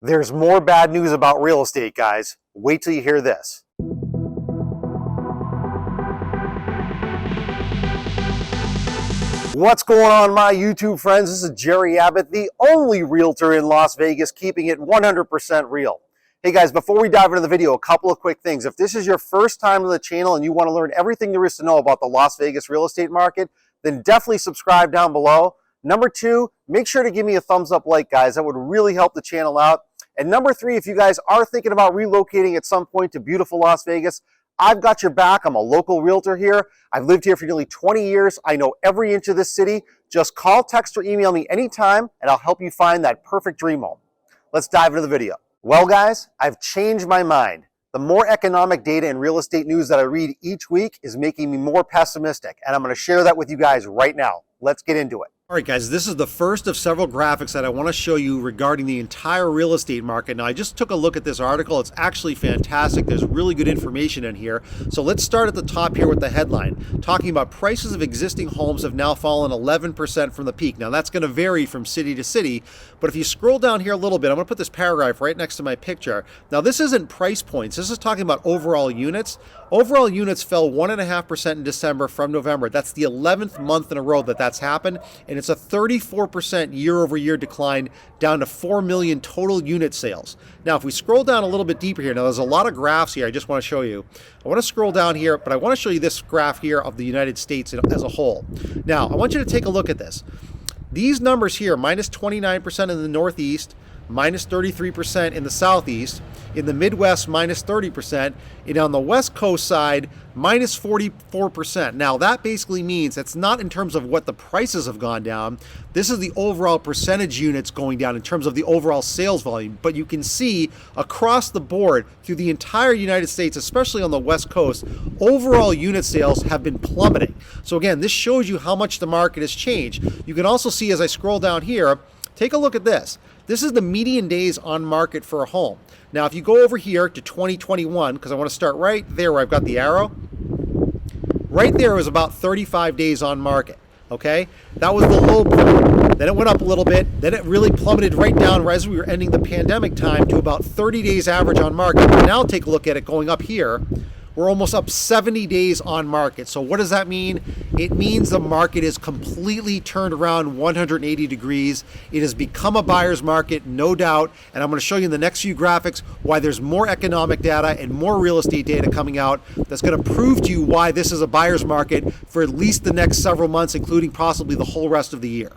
There's more bad news about real estate, guys. Wait till you hear this. What's going on, my YouTube friends? This is Jerry Abbott, the only realtor in Las Vegas, keeping it 100% real. Hey guys, before we dive into the video, a couple of quick things. If this is your first time on the channel and you want to learn everything there is to know about the Las Vegas real estate market, then definitely subscribe down below. Number two, make sure to give me a thumbs up like, guys. That would really help the channel out. And number three, if you guys are thinking about relocating at some point to beautiful Las Vegas, I've got your back. I'm a local realtor here. I've lived here for nearly 20 years. I know every inch of this city. Just call, text, or email me anytime, and I'll help you find that perfect dream home. Let's dive into the video. Well, guys, I've changed my mind. The more economic data and real estate news that I read each week is making me more pessimistic, and I'm going to share that with you guys right now. Let's get into it. All right, guys, this is the first of several graphics that I want to show you regarding the entire real estate market. Now, I just took a look at this article. It's actually fantastic. There's really good information in here. So let's start at the top here with the headline, talking about prices of existing homes have now fallen 11% from the peak. Now, that's going to vary from city to city, but if you scroll down here a little bit, I'm going to put this paragraph right next to my picture. Now, this isn't price points. This is talking about overall units. Overall units fell 1.5% in December from November. That's the 11th month in a row that that's happened, and it's a 34% year-over-year decline down to 4 million total unit sales. Now, if we scroll down a little bit deeper here, now there's a lot of graphs here I just want to show you. I want to scroll down here, but I want to show you this graph here of the United States as a whole. Now, I want you to take a look at this. These numbers here, minus 29% in the Northeast, minus 33% in the Southeast, in the Midwest, minus 30%, and on the West Coast side, minus 44%. Now, that basically means that's not in terms of what the prices have gone down. This is the overall percentage units going down in terms of the overall sales volume. But you can see across the board through the entire United States, especially on the West Coast, overall unit sales have been plummeting. So again, this shows you how much the market has changed. You can also see as I scroll down here, take a look at this. This is the median days on market for a home. Now, if you go over here to 2021, because I want to start right there where I've got the arrow, right there was about 35 days on market, okay? That was the low point. Then it went up a little bit. Then it really plummeted right down as we were ending the pandemic time to about 30 days average on market. Now take a look at it going up here. We're almost up 70 days on market. So what does that mean? It means the market is completely turned around 180 degrees. It has become a buyer's market, no doubt. And I'm going to show you in the next few graphics why there's more economic data and more real estate data coming out that's going to prove to you why this is a buyer's market for at least the next several months, including possibly the whole rest of the year.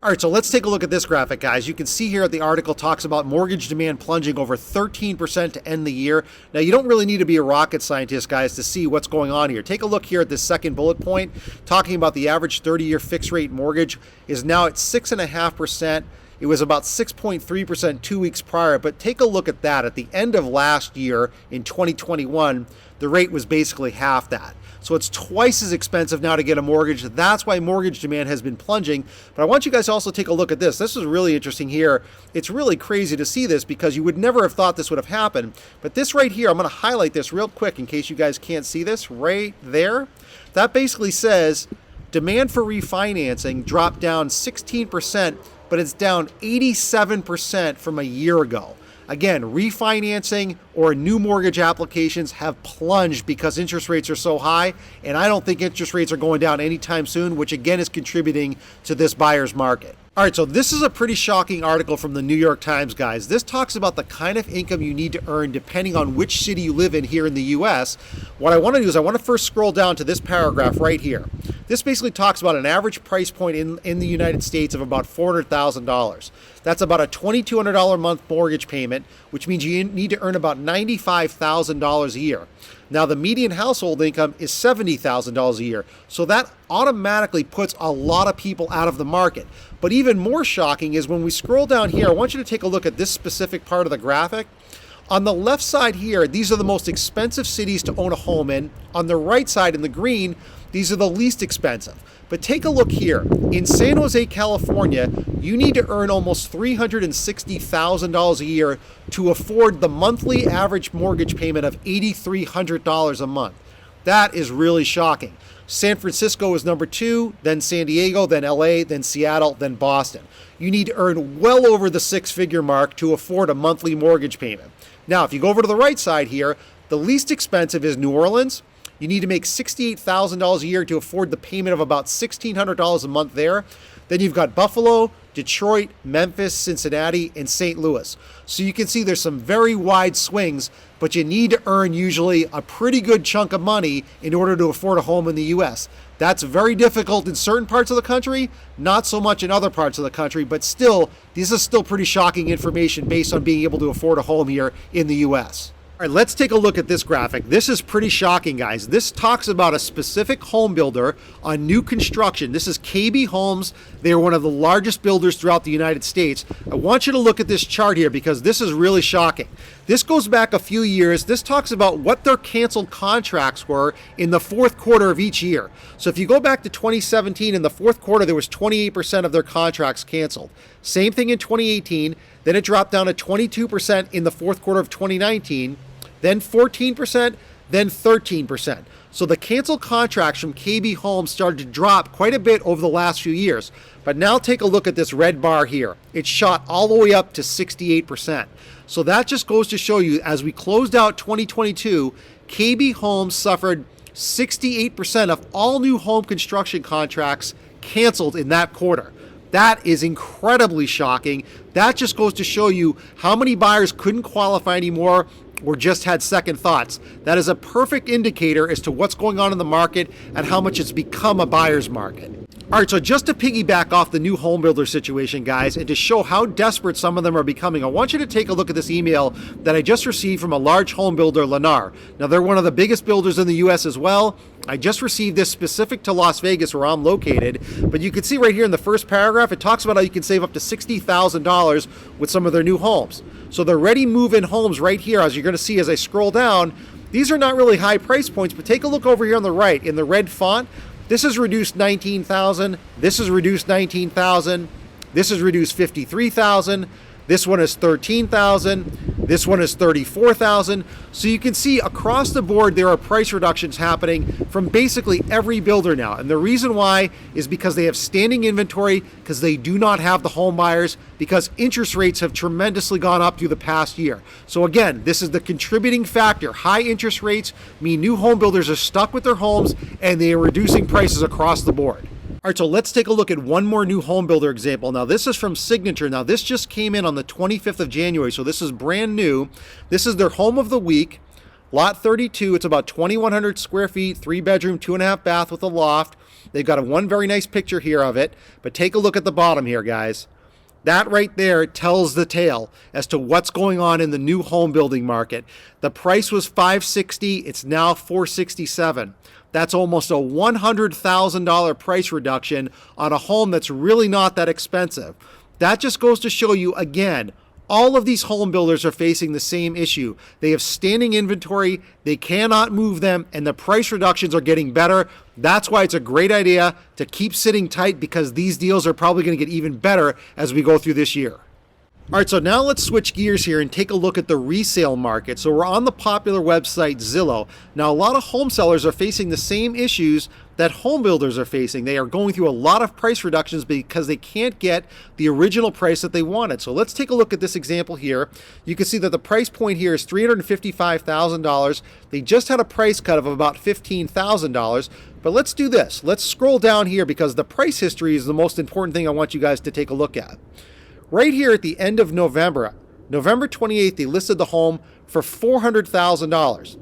All right, so let's take a look at this graphic, guys. You can see here the article talks about mortgage demand plunging over 13% to end the year. Now, you don't really need to be a rocket scientist, guys, to see what's going on here. Take a look here at this second bullet point, talking about the average 30-year fixed rate mortgage is now at 6.5%. It was about 6.3% 2 weeks prior, but take a look at that. At the end of last year, in 2021, the rate was basically half that. So it's twice as expensive now to get a mortgage. That's why mortgage demand has been plunging. But I want you guys to also take a look at this. This is really interesting here. It's really crazy to see this because you would never have thought this would have happened. But this right here, I'm going to highlight this real quick in case you guys can't see this right there. That basically says demand for refinancing dropped down 16%, but it's down 87% from a year ago. Again, refinancing or new mortgage applications have plunged because interest rates are so high, and I don't think interest rates are going down anytime soon, which again is contributing to this buyer's market. All right, so this is a pretty shocking article from the New York Times, guys. This talks about the kind of income you need to earn depending on which city you live in here in the U.S. What I want to do is I want to first scroll down to this paragraph right here. This basically talks about an average price point in the United States of about $400,000. That's about a $2,200 a month mortgage payment, which means you need to earn about $95,000 a year. Now, the median household income is $70,000 a year. So that automatically puts a lot of people out of the market. But even more shocking is when we scroll down here, I want you to take a look at this specific part of the graphic. On the left side here, these are the most expensive cities to own a home in. On the right side in the green, these are the least expensive. But take a look here. In San Jose, California, you need to earn almost $360,000 a year to afford the monthly average mortgage payment of $8,300 a month. That is really shocking. San Francisco is number 2, then San Diego, then LA, then Seattle, then Boston. You need to earn well over the 6-figure mark to afford a monthly mortgage payment. Now, if you go over to the right side here, the least expensive is New Orleans. You need to make $68,000 a year to afford the payment of about $1,600 a month there. Then you've got Buffalo, Detroit, Memphis, Cincinnati, and St. Louis. So you can see there's some very wide swings, but you need to earn usually a pretty good chunk of money in order to afford a home in the U.S. That's very difficult in certain parts of the country, not so much in other parts of the country, but still, this is still pretty shocking information based on being able to afford a home here in the U.S. All right, let's take a look at this graphic. This is pretty shocking, guys. This talks about a specific home builder on new construction. This is KB Homes. They are one of the largest builders throughout the United States. I want you to look at this chart here because this is really shocking. This goes back a few years. This talks about what their canceled contracts were in the fourth quarter of each year. So if you go back to 2017, in the fourth quarter, there was 28% of their contracts canceled. Same thing in 2018. Then it dropped down to 22% in the fourth quarter of 2019, then 14%, then 13%. So the canceled contracts from KB Homes started to drop quite a bit over the last few years. But now take a look at this red bar here. It shot all the way up to 68%. So that just goes to show you, as we closed out 2022, KB Homes suffered 68% of all new home construction contracts canceled in that quarter. That is incredibly shocking. That just goes to show you how many buyers couldn't qualify anymore or just had second thoughts. That is a perfect indicator as to what's going on in the market and how much it's become a buyer's market. All right, so just to piggyback off the new home builder situation, guys, and to show how desperate some of them are becoming, I want you to take a look at this email that I just received from a large home builder, Lennar. Now, they're one of the biggest builders in the U.S. as well. I just received this specific to Las Vegas, where I'm located, but you can see right here in the first paragraph, it talks about how you can save up to $60,000 with some of their new homes. So the ready move-in homes right here, as you're going to see as I scroll down, these are not really high price points, but take a look over here on the right in the red font. This is reduced $19,000. This is reduced $19,000. This is reduced $53,000. This one is $13,000. This one is $34,000. So you can see across the board there are price reductions happening from basically every builder now. And the reason why is because they have standing inventory, because they do not have the home buyers, because interest rates have tremendously gone up through the past year. So again, this is the contributing factor. High interest rates mean new home builders are stuck with their homes and they are reducing prices across the board. All right, so let's take a look at one more new home builder example. Now, this is from Signature. Now, this just came in on the 25th of January, so this is brand new. This is their home of the week, lot 32. It's about 2,100 square feet, 3-bedroom, 2.5 bath with a loft. They've got one very nice picture here of it, but take a look at the bottom here, guys. That right there tells the tale as to what's going on in the new home building market. The price was $560. It's now $467. That's almost a $100,000 price reduction on a home that's really not that expensive. That just goes to show you, again, all of these home builders are facing the same issue. They have standing inventory, they cannot move them, and the price reductions are getting better. That's why it's a great idea to keep sitting tight, because these deals are probably going to get even better as we go through this year. All right, so now let's switch gears here and take a look at the resale market. So we're on the popular website Zillow. Now, a lot of home sellers are facing the same issues that home builders are facing. They are going through a lot of price reductions because they can't get the original price that they wanted. So let's take a look at this example here. You can see that the price point here is $355,000. They just had a price cut of about $15,000. But let's do this. Let's scroll down here, because the price history is the most important thing I want you guys to take a look at. Right here at the end of November, November 28th, they listed the home for $400,000.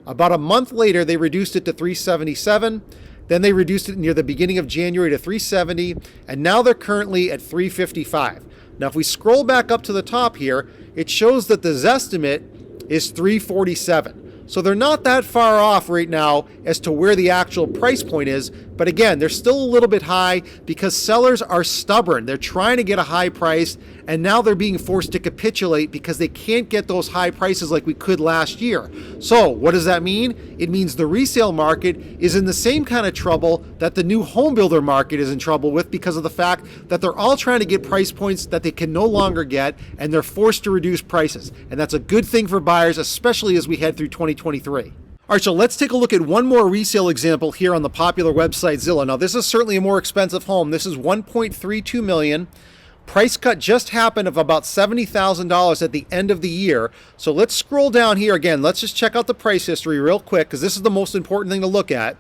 About a month later, they reduced it to $377,000. Then they reduced it near the beginning of January to $370,000, and now they're currently at $355,000. Now, if we scroll back up to the top here, it shows that the Zestimate is $347,000. So they're not that far off right now as to where the actual price point is. But again, they're still a little bit high because sellers are stubborn. They're trying to get a high price, and now they're being forced to capitulate because they can't get those high prices like we could last year. So what does that mean? It means the resale market is in the same kind of trouble that the new home builder market is in trouble with, because of the fact that they're all trying to get price points that they can no longer get, and they're forced to reduce prices. And that's a good thing for buyers, especially as we head through 2023. All right, so let's take a look at one more resale example here on the popular website Zillow. Now, this is certainly a more expensive home. This is $1.32 million. Price cut just happened of about $70,000 at the end of the year. So let's scroll down here again. Let's just check out the price history real quick because this is the most important thing to look at.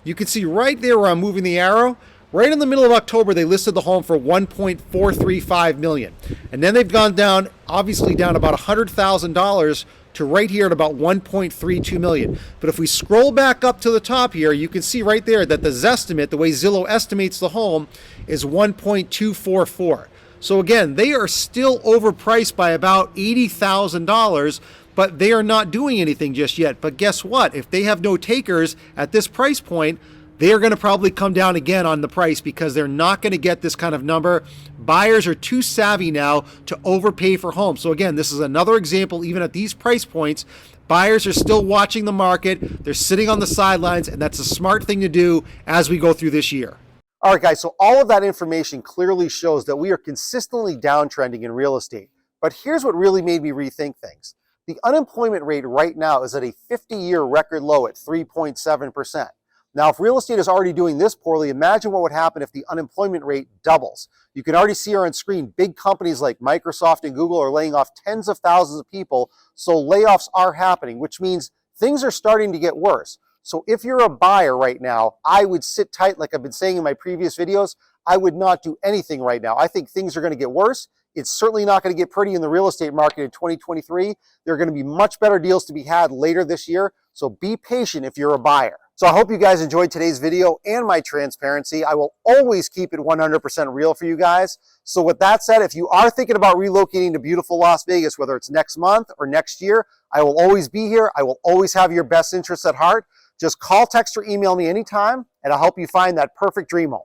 You can see right there where I'm moving the arrow, right in the middle of October, they listed the home for $1.435 million. And then they've gone down, obviously down about $100,000 to right here at about $1.32 million. But if we scroll back up to the top here, you can see right there that the Zestimate, the way Zillow estimates the home, is $1.244. So again, they are still overpriced by about $80,000, but they are not doing anything just yet. But guess what? If they have no takers at this price point, they are going to probably come down again on the price because they're not going to get this kind of number. Buyers are too savvy now to overpay for homes. So again, this is another example, even at these price points, buyers are still watching the market. They're sitting on the sidelines, and that's a smart thing to do as we go through this year. All right, guys, so all of that information clearly shows that we are consistently downtrending in real estate. But here's what really made me rethink things. The unemployment rate right now is at a 50-year record low at 3.7%. Now, if real estate is already doing this poorly, imagine what would happen if the unemployment rate doubles. You can already see here on screen, big companies like Microsoft and Google are laying off tens of thousands of people, so layoffs are happening, which means things are starting to get worse. So if you're a buyer right now, I would sit tight like I've been saying in my previous videos. I would not do anything right now. I think things are going to get worse. It's certainly not going to get pretty in the real estate market in 2023. There are going to be much better deals to be had later this year, so be patient if you're a buyer. So I hope you guys enjoyed today's video and my transparency. I will always keep it 100% real for you guys. So with that said, if you are thinking about relocating to beautiful Las Vegas, whether it's next month or next year, I will always be here. I will always have your best interests at heart. Just call, text, or email me anytime, and I'll help you find that perfect dream home.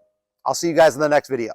I'll see you guys in the next video.